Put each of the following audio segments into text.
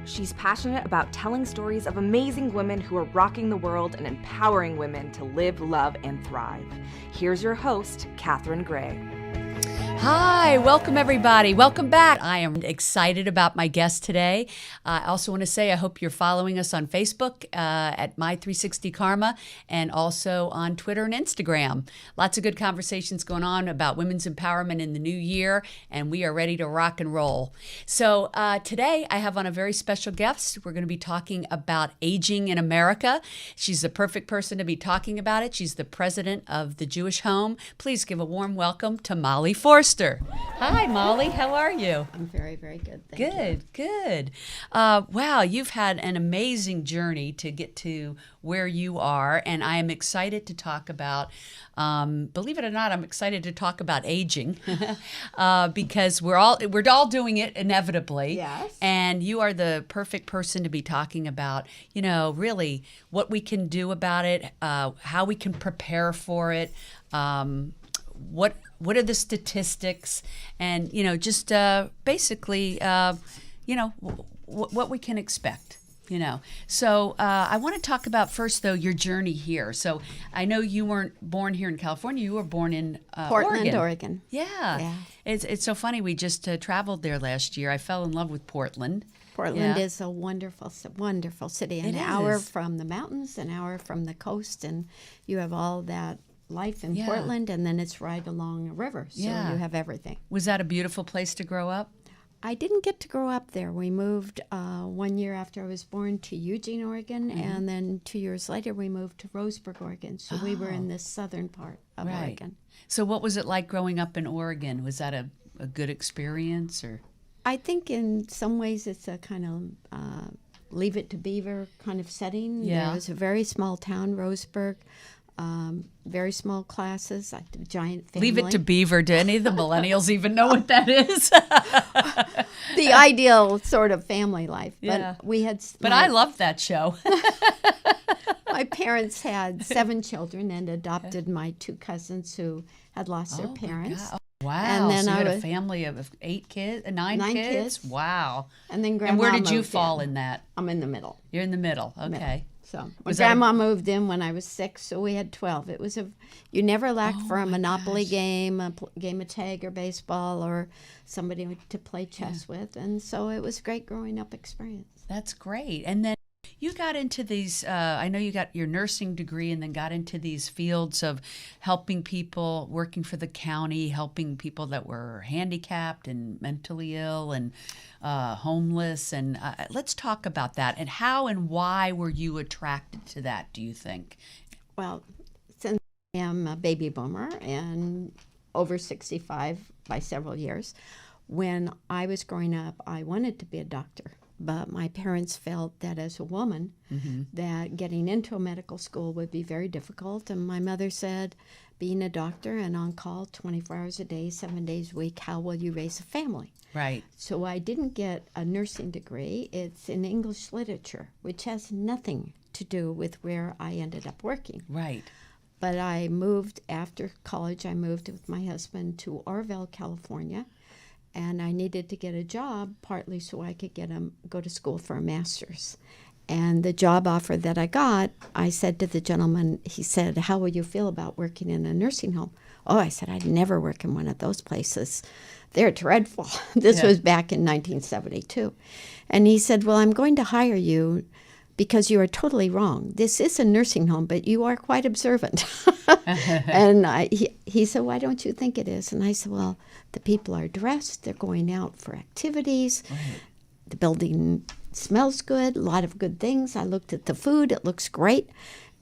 She's passionate about telling stories of amazing women who are rocking the world and empowering women to live, love, and thrive. Here's your host, Katherine Gray. Hi, welcome everybody. Welcome back. I am excited about my guest today. I also want to say I hope you're following us on Facebook at My360Karma and also on Twitter and Instagram. Lots of good conversations going on about women's empowerment in the new year, and we are ready to rock and roll. So today I have on a very special guest. We're going to be talking about aging in America. She's the perfect person to be talking about it. She's the president of the Jewish Home. Please give a warm welcome to Molly Forrest. Hi, Molly. How are you? I'm very, very good. Thank you. Good. Wow, you've had an amazing journey to get to where you are, and I am excited to talk about, believe it or not, I'm excited to talk about aging because we're all doing it inevitably. Yes. And you are the perfect person to be talking about, really what we can do about it, how we can prepare for it, what are the statistics, and just basically what we can expect. So I want to talk about first though your journey here. So I know you weren't born here in California; you were born in Portland, Oregon. Yeah. It's so funny. We just traveled there last year. I fell in love with Portland. Portland is a wonderful, wonderful city. An hour from the mountains, an hour from the coast, and you have all that life in Portland, and then it's right along a river, so you have everything. Was that a beautiful place to grow up? I didn't get to grow up there. We moved 1 year after I was born to Eugene, Oregon, and then 2 years later we moved to Roseburg, Oregon. So we were in the southern part of Oregon. So what was it like growing up in Oregon? Was that a good experience? Or I think in some ways it's a kind of Leave It to Beaver kind of setting. Yeah. There was a very small town, Roseburg. Very small classes, like a giant family. Leave It to Beaver. Do any of the millennials even know what that is? The ideal sort of family life. Yeah. But we had. But I loved that show. My parents had 7 children and adopted my 2 cousins who had lost their parents. Wow. And then so you I had was a family of 9 9 kids? kids. Wow. And then Grandma And where did you moved fall in that? I'm in the middle. You're in the middle. Okay. So Was that Grandma moved in when I was 6, so we had 12. It was you never lacked for a Monopoly game, a game of tag or baseball, or somebody to play chess with, and so it was a great growing up experience. That's great. And then you got into these, I know you got your nursing degree and then got into these fields of helping people, working for the county, helping people that were handicapped and mentally ill and homeless. And let's talk about that. And how and why were you attracted to that, do you think? Well, since I am a baby boomer and over 65 by several years, when I was growing up, I wanted to be a doctor. But my parents felt that as a woman, that getting into a medical school would be very difficult. And my mother said, being a doctor and on call 24 hours a day, 7 days a week, how will you raise a family? Right. So I didn't get a nursing degree. It's in English literature, which has nothing to do with where I ended up working. Right. But I moved after college. I moved with my husband to Orville, California. And I needed to get a job, partly so I could go to school for a master's. And the job offer that I got, I said to the gentleman, he said, how will you feel about working in a nursing home? Oh, I said, I'd never work in one of those places. They're dreadful. This was back in 1972. And he said, well, I'm going to hire you because you are totally wrong. This is a nursing home, but you are quite observant. And he said, why don't you think it is? And I said, well, the people are dressed. They're going out for activities. Right. The building smells good, a lot of good things. I looked at the food. It looks great.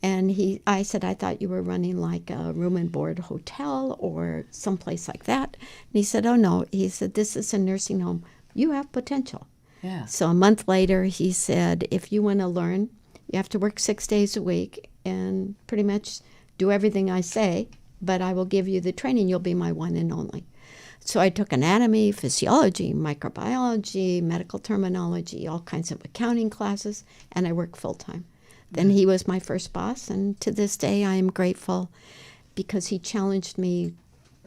And I said, I thought you were running like a room and board hotel or someplace like that. And he said, oh, no. He said, this is a nursing home. You have potential. Yeah. So a month later, he said, if you want to learn, you have to work 6 days a week and pretty much do everything I say, but I will give you the training. You'll be my one and only. So I took anatomy, physiology, microbiology, medical terminology, all kinds of accounting classes, and I worked full-time. Then he was my first boss, and to this day I am grateful because he challenged me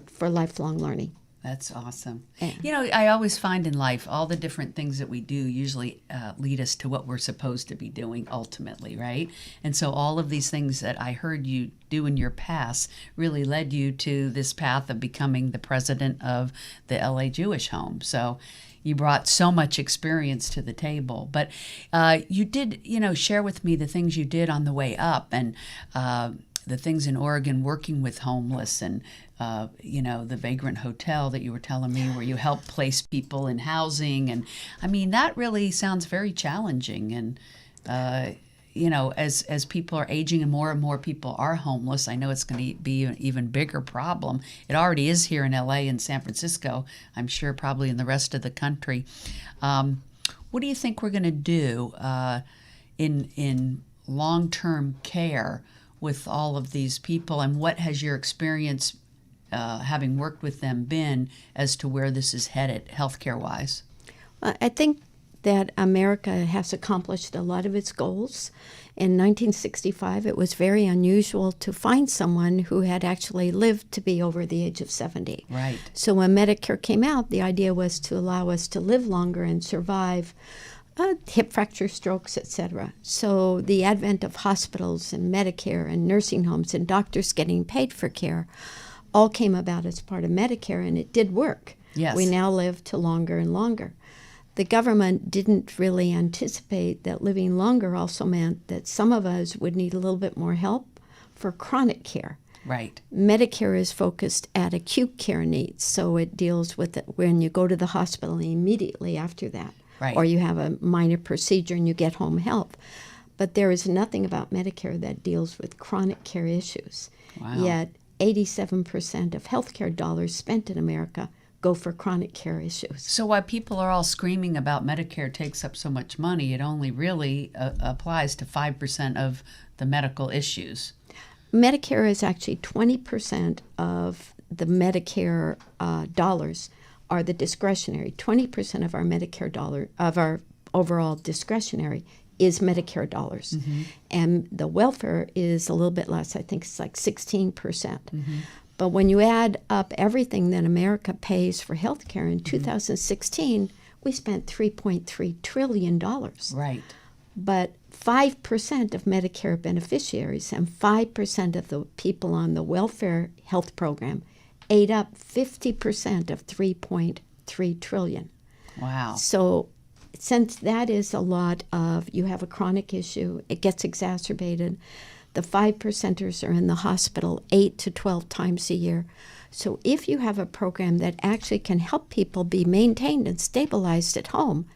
for lifelong learning. That's awesome. Yeah. You know, I always find in life all the different things that we do usually lead us to what we're supposed to be doing ultimately, right? And so all of these things that I heard you do in your past really led you to this path of becoming the president of the LA Jewish Home. So you brought so much experience to the table. But you did, share with me the things you did on the way up, and the things in Oregon working with homeless, and the Vagrant Hotel that you were telling me, where you help place people in housing. And I mean, that really sounds very challenging. And as people are aging and more people are homeless, I know it's going to be an even bigger problem. It already is here in LA and San Francisco. I'm sure probably in the rest of the country. What do you think we're going to do in long-term care with all of these people, and what has your experience having worked with them been as to where this is headed healthcare-wise? I think that America has accomplished a lot of its goals. In 1965, it was very unusual to find someone who had actually lived to be over the age of 70. Right. So when Medicare came out, the idea was to allow us to live longer and survive hip fracture, strokes, etc. So the advent of hospitals and Medicare and nursing homes and doctors getting paid for care all came about as part of Medicare, and it did work. Yes. We now live to longer and longer. The government didn't really anticipate that living longer also meant that some of us would need a little bit more help for chronic care. Right. Medicare is focused at acute care needs, so it deals with it when you go to the hospital immediately after that. Right. Or you have a minor procedure and you get home health. But there is nothing about Medicare that deals with chronic care issues. Wow. Yet 87% of healthcare dollars spent in America go for chronic care issues. So while people are all screaming about Medicare takes up so much money, it only really applies to 5% of the medical issues. Medicare is actually 20% of the Medicare dollars are the discretionary. 20% of our Medicare of our overall discretionary is Medicare dollars. Mm-hmm. And the welfare is a little bit less. I think it's like 16%. Mm-hmm. But when you add up everything that America pays for health care in 2016, we spent $3.3 trillion. Right. But 5% of Medicare beneficiaries and 5% of the people on the welfare health program ate up 50% of $3.3 trillion. Wow. So since that is a lot of, you have a chronic issue, it gets exacerbated. The 5%ers are in the hospital 8 to 12 times a year. So if you have a program that actually can help people be maintained and stabilized at home,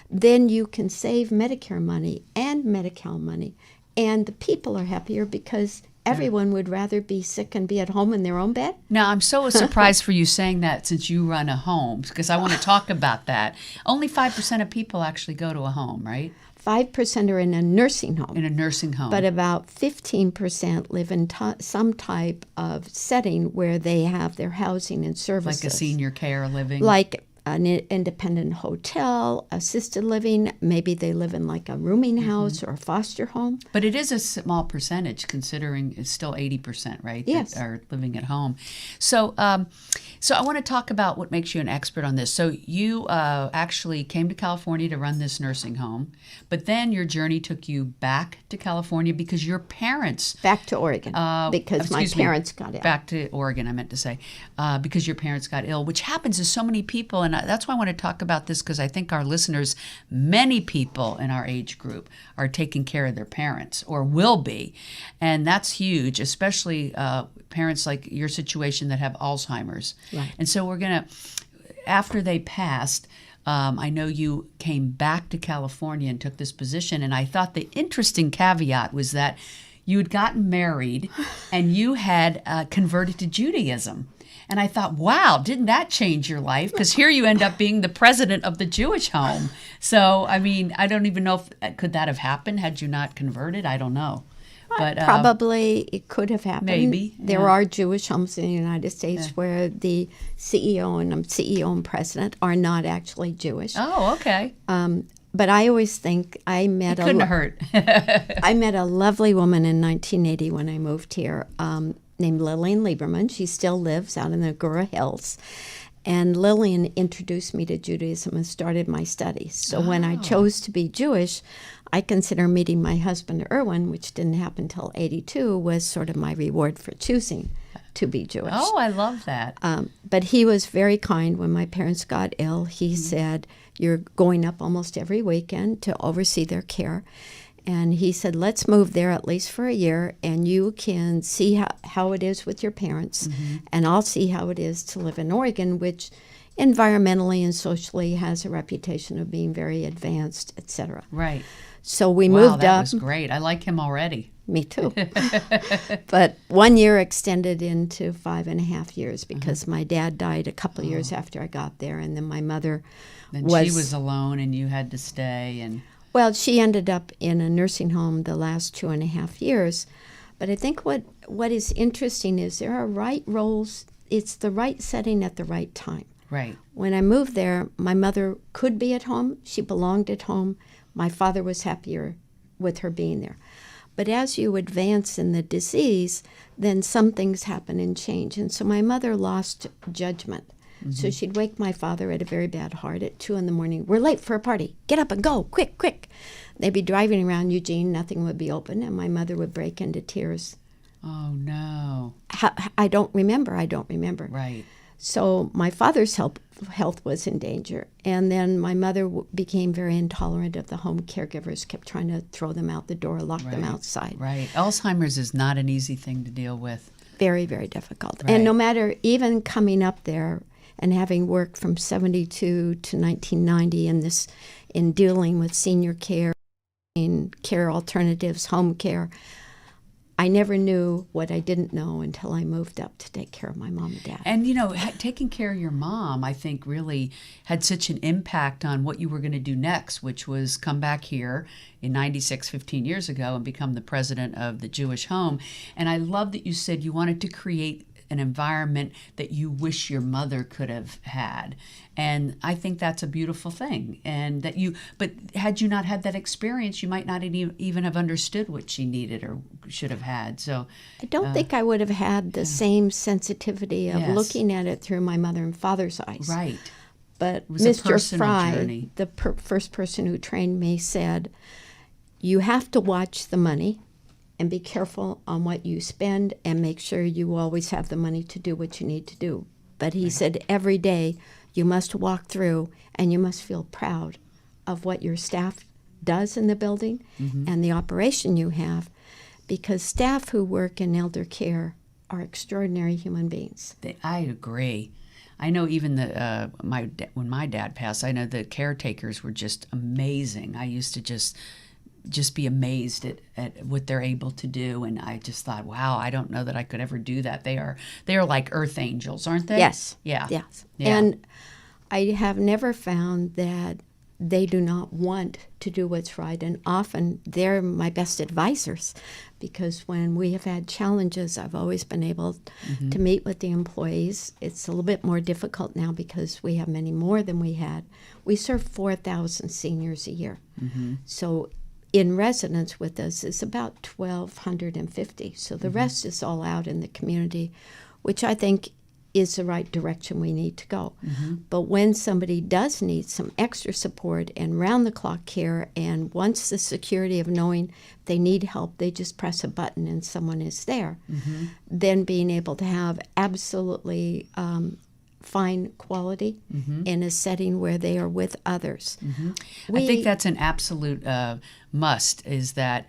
then you can save Medicare money and Medi-Cal money. And the people are happier because everyone would rather be sick and be at home in their own bed. Now, I'm so surprised for you saying that, since you run a home, because I want to talk about that. Only 5% of people actually go to a home, right? 5% are in a nursing home. In a nursing home. But about 15% live in some type of setting where they have their housing and services. Like a senior care living? Like an independent hotel, assisted living. Maybe they live in like a rooming house or a foster home. But it is a small percentage, considering it's still 80%, right? Yes. That are living at home. So I want to talk about what makes you an expert on this. So you actually came to California to run this nursing home, but then your journey took you back to California because your parents... Back to Oregon, because my parents got ill. Back to Oregon, I meant to say, because your parents got ill, which happens to so many people. And that's why I want to talk about this, because I think our listeners, many people in our age group, are taking care of their parents or will be. And that's huge, especially parents like your situation that have Alzheimer's. Right. And so we're going to, after they passed, I know you came back to California and took this position. And I thought the interesting caveat was that you had gotten married and you had converted to Judaism. And I thought, wow, didn't that change your life? Because here you end up being the president of the Jewish home. So, I mean, I don't even know if could that have happened had you not converted? I don't know. But probably it could have happened. Maybe. There are Jewish homes in the United States where the CEO and president are not actually Jewish. Oh, okay. But I always think I met it couldn't hurt. I met a lovely woman in 1980 when I moved here, named Lillian Lieberman. She still lives out in the Agoura Hills. And Lillian introduced me to Judaism and started my studies. So when I chose to be Jewish, I consider meeting my husband, Erwin, which didn't happen until 82, was sort of my reward for choosing to be Jewish. Oh, I love that. But he was very kind when my parents got ill. He said, you're going up almost every weekend to oversee their care. And he said, let's move there at least for a year, and you can see how it is with your parents, and I'll see how it is to live in Oregon, which environmentally and socially has a reputation of being very advanced, etc. Right. So we Wow, moved that up. was great. I like him already. Me too. But 1 year extended into 5.5 years because my dad died a couple years after I got there, and then my mother Then she was alone, and you had to stay. And well, she ended up in a nursing home the last 2.5 years. But I think what is interesting is there are right roles. It's the right setting at the right time. right. When I moved there, my mother could be at home. She belonged at home. My father was happier with her being there. But as you advance in the disease, then some things happen and change. And so my mother lost judgment. So she'd wake my father at a very bad heart at 2 a.m. We're late for a party. Get up and go. Quick, quick. They'd be driving around Eugene. Nothing would be open. And my mother would break into tears. Oh, no. I don't remember. Right. So my father's health was in danger. And then my mother became very intolerant of the home caregivers, kept trying to throw them out the door, lock them outside. Right. Alzheimer's is not an easy thing to deal with. Very, very difficult. Right. And no matter, even coming up there and having worked from 72 to 1990 in dealing with senior care, in care alternatives, home care, I never knew what I didn't know until I moved up to take care of my mom and dad. And, taking care of your mom, I think, really had such an impact on what you were going to do next, which was come back here in 96, 15 years ago, and become the president of the Jewish Home. And I love that you said you wanted to create an environment that you wish your mother could have had. And I think that's a beautiful thing. And but had you not had that experience, you might not even have understood what she needed or should have had. So I don't think I would have had the same sensitivity of looking at it through my mother and father's eyes. Right. But It was a Mr. personal Fry, journey. the first person who trained me, said, you have to watch the money and be careful on what you spend and make sure you always have the money to do what you need to do. But he said every day you must walk through and you must feel proud of what your staff does in the building and the operation you have, because staff who work in elder care are extraordinary human beings. I agree. I know even when my dad passed, I know the caretakers were just amazing. I used to just be amazed at what they're able to do, and I just thought, wow, I don't know that I could ever do that. They are like earth angels, aren't they? Yes. Yeah. Yes. Yeah. And I have never found that they do not want to do what's right, and often they're my best advisors, because when we have had challenges, I've always been able to meet with the employees. It's a little bit more difficult now because we have many more than we had. We serve 4,000 seniors a year. So in residence with us is about 1,250. So the rest is all out in the community, which I think is the right direction we need to go. But when somebody does need some extra support and round-the-clock care and wants the security of knowing they need help, they just press a button and someone is there, then being able to have absolutely fine quality in a setting where they are with others. I think that's an absolute must, is that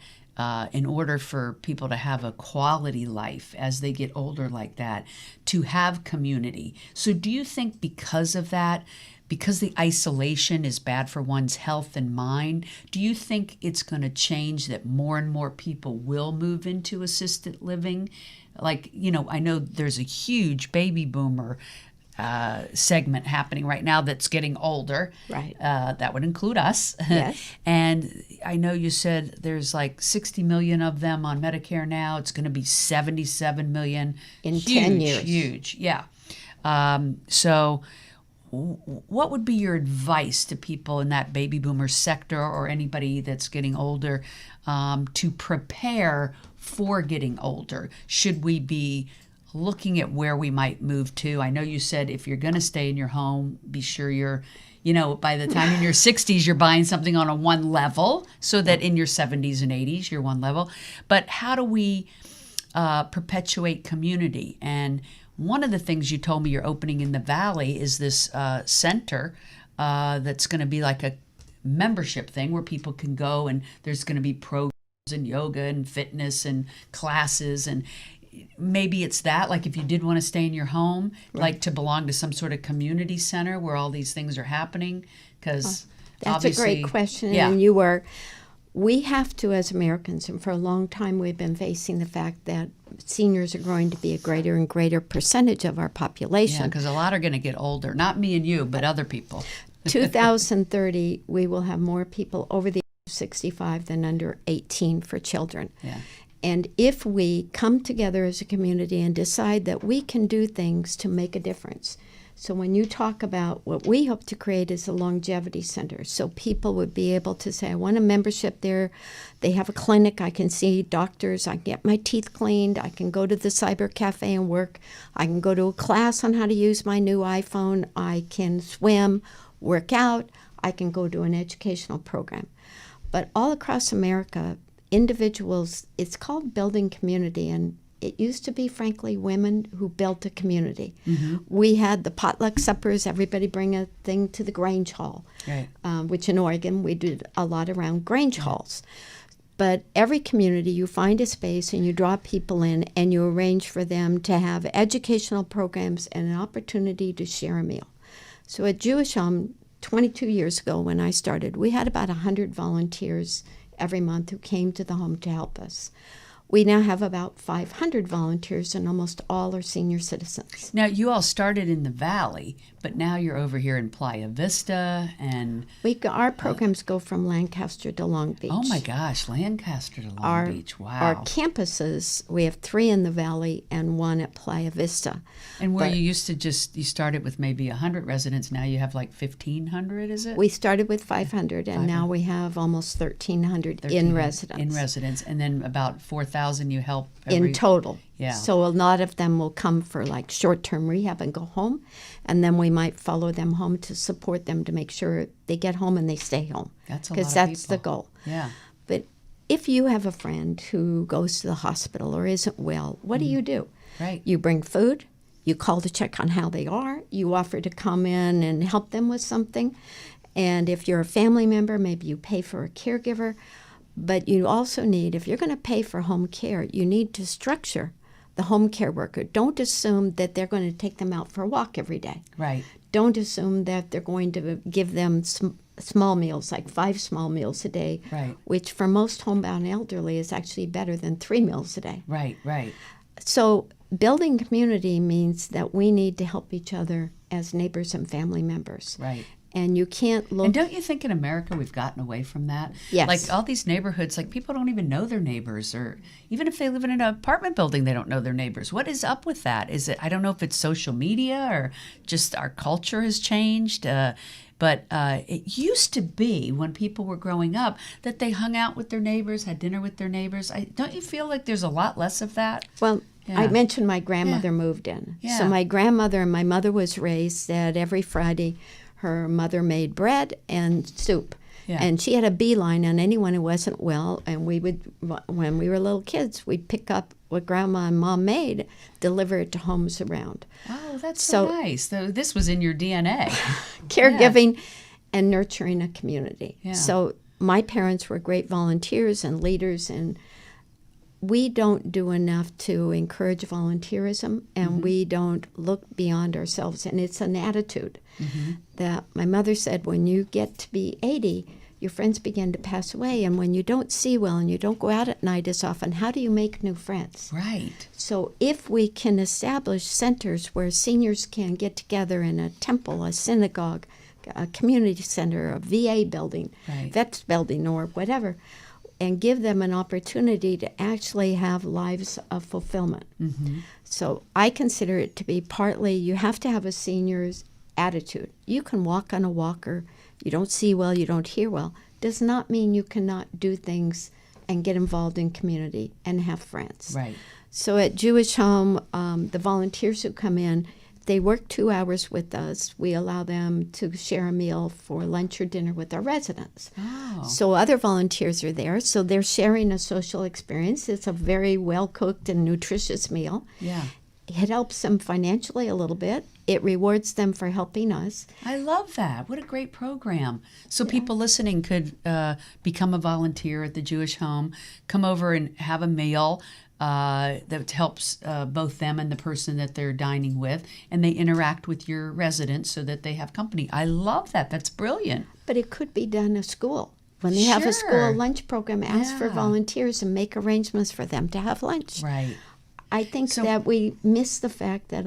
in order for people to have a quality life as they get older like that, to have community. So do you think because of that, because the isolation is bad for one's health and mind, do you think it's going to change that more and more people will move into assisted living? Like, I know there's a huge baby boomer segment happening right now that's getting older. Right. That would include us. Yes. And I know you said there's like 60 million of them on Medicare now. It's going to be 77 million. In huge, 10 years. Huge, yeah. So what would be your advice to people in that baby boomer sector or anybody that's getting older to prepare for getting older? Should we be looking at where we might move to. I know you said if you're going to stay in your home, be sure you're, by the time in your 60s, you're buying something on a one level so that in your 70s and 80s, you're one level. But how do we perpetuate community? And one of the things you told me you're opening in the Valley is this center that's going to be like a membership thing where people can go, and there's going to be programs and yoga and fitness and classes, and maybe it's that, like if you did want to stay in your home, like to belong to some sort of community center where all these things are happening, because that's a great question. Yeah. And we have to, as Americans, and for a long time we've been facing the fact that seniors are going to be a greater and greater percentage of our population. Yeah, because a lot are going to get older. Not me and you, but other people. 2030, we will have more people over the age of 65 than under 18 for children. Yeah. And if we come together as a community and decide that we can do things to make a difference. So when you talk about what we hope to create is a longevity center, so people would be able to say, I want a membership there. They have a clinic. I can see doctors. I can get my teeth cleaned. I can go to the cyber cafe and work. I can go to a class on how to use my new iPhone. I can swim, work out. I can go to an educational program. But all across America, individuals, it's called building community, and it used to be, frankly, women who built a community. Mm-hmm. We had the potluck suppers, everybody bring a thing to the Grange Hall, right. Which in Oregon we did a lot around Grange Halls. But every community, you find a space and you draw people in and you arrange for them to have educational programs and an opportunity to share a meal. So at Jewish Home, 22 years ago when I started, we had about 100 volunteers every month who came to the home to help us. We now have about 500 volunteers, and almost all are senior citizens. Now, you all started in the Valley, but now you're over here in Playa Vista, and our programs go from Lancaster to Long Beach. Oh my gosh, Lancaster to Long Beach! Wow. Our campuses, we have 3 in the Valley and 1 at Playa Vista. And where you used to you started with maybe 100 residents, now you have like 1,500, is it? We started with 500, and now we have almost 1,300 in residence. In residence, and then about 4,000 you help in total. Yeah. So a lot of them will come for like short-term rehab and go home, and then we might follow them home to support them to make sure they get home and they stay home. That's a lot of people. Because that's the goal. Yeah. But if you have a friend who goes to the hospital or isn't well, what do you do? Right. You bring food. You call to check on how they are. You offer to come in and help them with something. And if you're a family member, maybe you pay for a caregiver. But you also need, if you're going to pay for home care, you need to structure the home care worker. Don't assume that they're going to take them out for a walk every day. Right. Don't assume that they're going to give them small meals, like 5 small meals a day, right. which for most homebound elderly is actually better than 3 meals a day. Right, right. So building community means that we need to help each other as neighbors and family members. Right. And you can't look... And don't you think in America we've gotten away from that? Yes. Like all these neighborhoods, like people don't even know their neighbors, or even if they live in an apartment building, they don't know their neighbors. What is up with that? Is it, I don't know if it's social media or just our culture has changed, but it used to be when people were growing up that they hung out with their neighbors, had dinner with their neighbors. Don't you feel like there's a lot less of that? Well, yeah. I mentioned my grandmother moved in. Yeah. So my grandmother and my mother was raised that every Friday her mother made bread and soup. Yeah. And she had a beeline on anyone who wasn't well. And we would, when we were little kids, we'd pick up what Grandma and Mom made, deliver it to homes around. Oh, that's so nice. So this was in your DNA. Caregiving and nurturing a community. Yeah. So my parents were great volunteers and leaders, and we don't do enough to encourage volunteerism, and we don't look beyond ourselves. And it's an attitude that my mother said, when you get to be 80, your friends begin to pass away. And when you don't see well and you don't go out at night as often, how do you make new friends? Right. So if we can establish centers where seniors can get together in a temple, a synagogue, a community center, a VA building, vets building, or whatever, and give them an opportunity to actually have lives of fulfillment. So I consider it to be partly, you have to have a senior's attitude. You can walk on a walker, you don't see well, you don't hear well, does not mean you cannot do things and get involved in community and have friends. Right. So at Jewish Home, the volunteers who come in, they work 2 hours with us. We allow them to share a meal for lunch or dinner with our residents. Oh. So other volunteers are there, so they're sharing a social experience. It's a very well-cooked and nutritious meal. Yeah. It helps them financially a little bit. It rewards them for helping us. I love that. What a great program. So people listening could become a volunteer at the Jewish Home, come over and have a meal that helps both them and the person that they're dining with, and they interact with your residents so that they have company. I love that. That's brilliant. But it could be done at school. When they have a school Sure. lunch program, ask for Yeah. volunteers and make arrangements for them to have lunch. Right. I think So- that we miss the fact that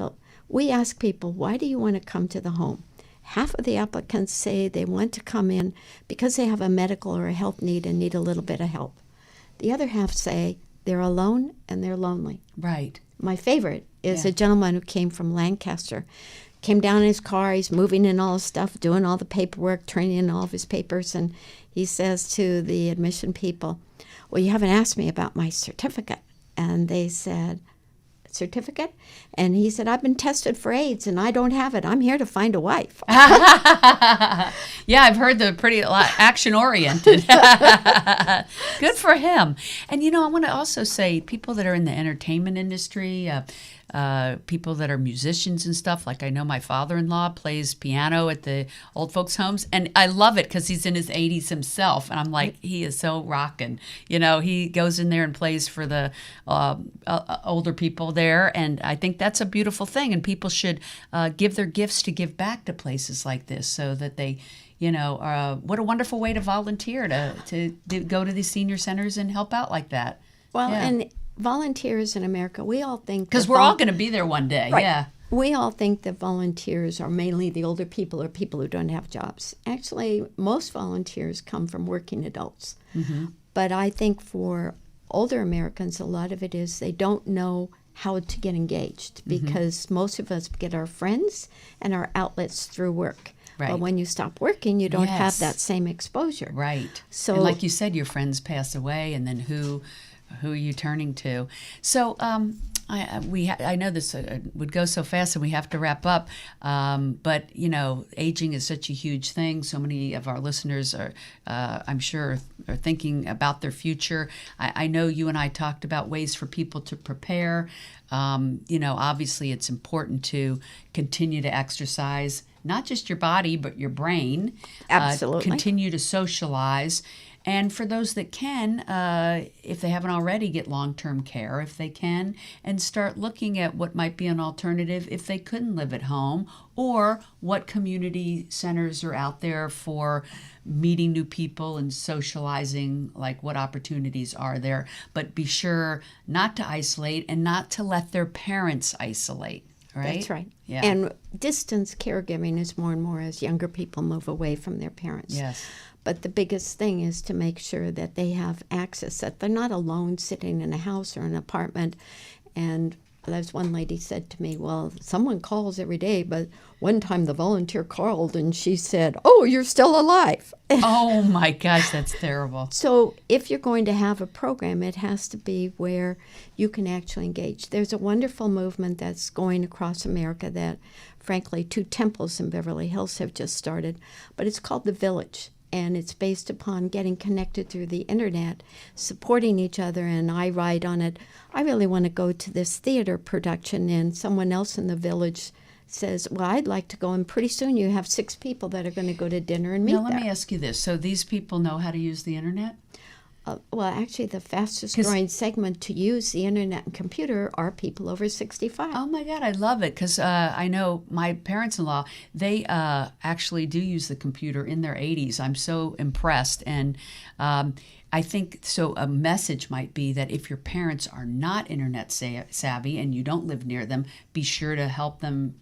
we ask people, why do you want to come to the home? Half of the applicants say they want to come in because they have a medical or a health need and need a little bit of help. The other half say they're alone and they're lonely. Right. My favorite is Yeah. a gentleman who came from Lancaster. Came down in his car, he's moving in all his stuff, doing all the paperwork, turning in all of his papers, and he says to the admission people, well, you haven't asked me about my certificate. And they said, certificate? And he said, I've been tested for AIDS and I don't have it. I'm here to find a wife. Yeah, I've heard they're pretty action-oriented. Good for him. And, I want to also say people that are in the entertainment industry, people that are musicians and stuff. Like I know my father-in-law plays piano at the old folks' homes, and I love it because he's in his 80s himself. And I'm like, he is so rocking. He goes in there and plays for the older people there, and I think that's a beautiful thing. And people should give their gifts to give back to places like this, so that they. What a wonderful way to volunteer to go to these senior centers and help out like that. Well, Yeah. and volunteers in America, we all think... Because that we're all going to be there one day. Right. Yeah. We all think that volunteers are mainly the older people or people who don't have jobs. Actually, most volunteers come from working adults. Mm-hmm. But I think for older Americans, a lot of it is they don't know how to get engaged because most of us get our friends and our outlets through work. Right. But when you stop working, you don't have Yes. that same exposure. Right. So- and like you said, your friends pass away, and then who are you turning to? So I know this would go so fast, and we have to wrap up. But aging is such a huge thing. So many of our listeners are, I'm sure, are thinking about their future. I know you and I talked about ways for people to prepare. Obviously, it's important to continue to exercise. Not just your body, but your brain. Absolutely. Continue to socialize. And for those that can, if they haven't already, get long-term care if they can, and start looking at what might be an alternative if they couldn't live at home, or what community centers are out there for meeting new people and socializing, like what opportunities are there. But be sure not to isolate and not to let their parents isolate. Right? That's right. Yeah. And distance caregiving is more and more as younger people move away from their parents. Yes. But the biggest thing is to make sure that they have access, that they're not alone sitting in a house or an apartment. And as one lady said to me, well, someone calls every day, but one time the volunteer called and she said, oh, you're still alive. Oh my gosh, that's terrible. So if you're going to have a program, it has to be where you can actually engage. There's a wonderful movement that's going across America that, frankly, 2 temples in Beverly Hills have just started, but it's called The Village. And it's based upon getting connected through the internet, supporting each other, and I write on it. I really want to go to this theater production, and someone else in the village says, well, I'd like to go, and pretty soon you have 6 people that are going to go to dinner and meet Now, let there. me ask you this. So these people know how to use the internet? Well, actually, the fastest growing segment to use the internet and computer are people over 65. Oh my God, I love it, because I know my parents-in-law, they actually do use the computer in their 80s. I'm so impressed. And I think, so a message might be that if your parents are not internet savvy and you don't live near them, be sure to help them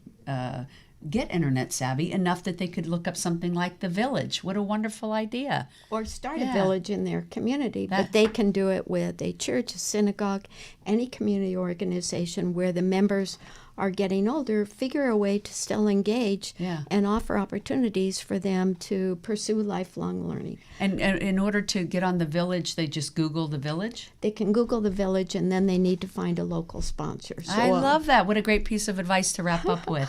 get internet savvy enough that they could look up something like The Village. What a wonderful idea. Or start Yeah. a village in their community, but they can do it with a church, a synagogue, any community organization where the members are getting older, figure a way to still engage and offer opportunities for them to pursue lifelong learning. And in order to get on the Village, they just Google the Village? They can Google the Village, and then they need to find a local sponsor. So, I love that. What a great piece of advice to wrap up with.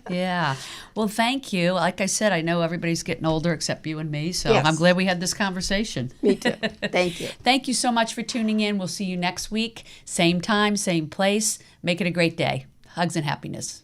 Yeah. Well, thank you. Like I said, I know everybody's getting older except you and me, so I'm glad we had this conversation. Me too. Thank you. Thank you so much for tuning in. We'll see you next week. Same time, same place. Make it a great day. Hugs and happiness.